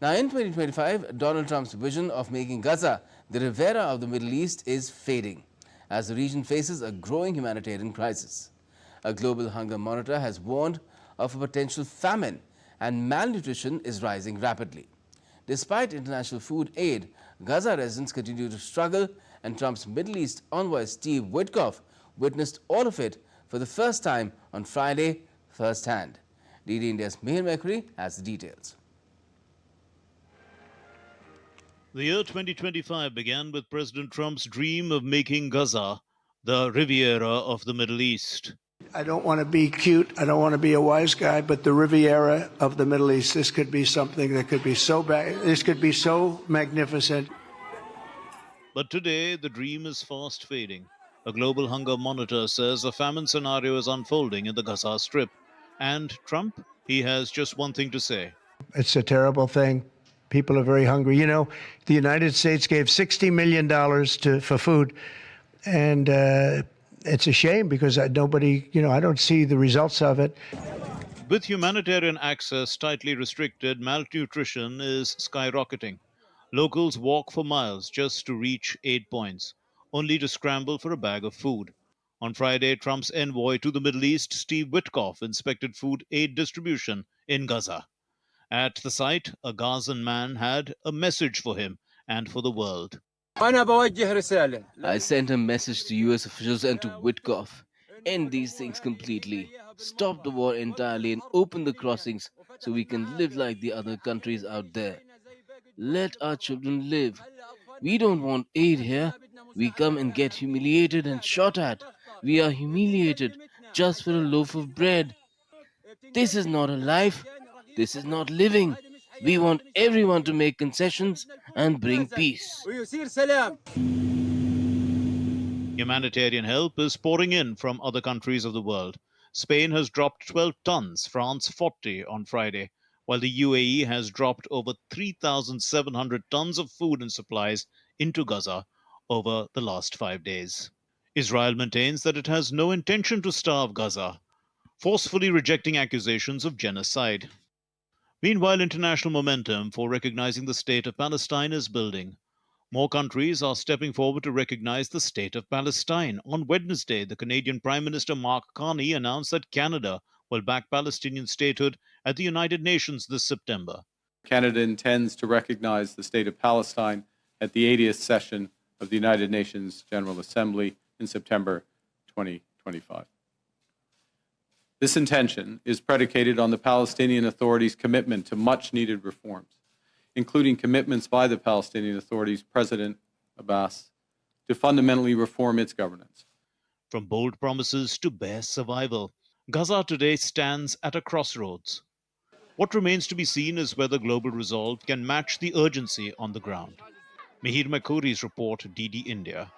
Now, in 2025, Donald Trump's vision of making Gaza the Riviera of the Middle East is fading as the region faces a growing humanitarian crisis. A global hunger monitor has warned of a potential famine, and malnutrition is rising rapidly. Despite international food aid, Gaza residents continue to struggle, and Trump's Middle East envoy Steve Witkoff witnessed all of it for the first time on Friday firsthand. DD India's Mihir Mekuri has the details. The year 2025 began with President Trump's dream of making Gaza the Riviera of the Middle East. I don't want to be cute, I don't want to be a wise guy, but the Riviera of the Middle East, this could be something that could be so bad, this could be so magnificent. But today, the dream is fast fading. A global hunger monitor says a famine scenario is unfolding in the Gaza Strip. And Trump, he has just one thing to say. It's a terrible thing. People are very hungry. You know, the United States gave $60 million for food, and it's a shame because nobody, I don't see the results of it. With humanitarian access tightly restricted, malnutrition is skyrocketing. Locals walk for miles just to reach aid points, only to scramble for a bag of food. On Friday, Trump's envoy to the Middle East, Steve Witkoff, inspected food aid distribution in Gaza. At the site, a Gazan man had a message for him and for the world. I sent a message to US officials and to Witkoff. End these things completely. Stop the war entirely and open the crossings so we can live like the other countries out there. Let our children live. We don't want aid here. We come and get humiliated and shot at. We are humiliated just for a loaf of bread. This is not a life. This is not living. We want everyone to make concessions and bring peace. Humanitarian help is pouring in from other countries of the world. Spain has dropped 12 tons, France 40 on Friday, while the UAE has dropped over 3,700 tons of food and supplies into Gaza over the last 5 days. Israel maintains that it has no intention to starve Gaza, forcefully rejecting accusations of genocide. Meanwhile, international momentum for recognizing the state of Palestine is building. More countries are stepping forward to recognize the state of Palestine. On Wednesday, the Canadian Prime Minister Mark Carney announced that Canada will back Palestinian statehood at the United Nations this September. Canada intends to recognize the state of Palestine at the 80th session of the United Nations General Assembly in September 2025. This intention is predicated on the Palestinian Authority's commitment to much-needed reforms, including commitments by the Palestinian Authority's President Abbas to fundamentally reform its governance. From bold promises to bare survival, Gaza today stands at a crossroads. What remains to be seen is whether global resolve can match the urgency on the ground. Mihir Mekuri's report, DD India.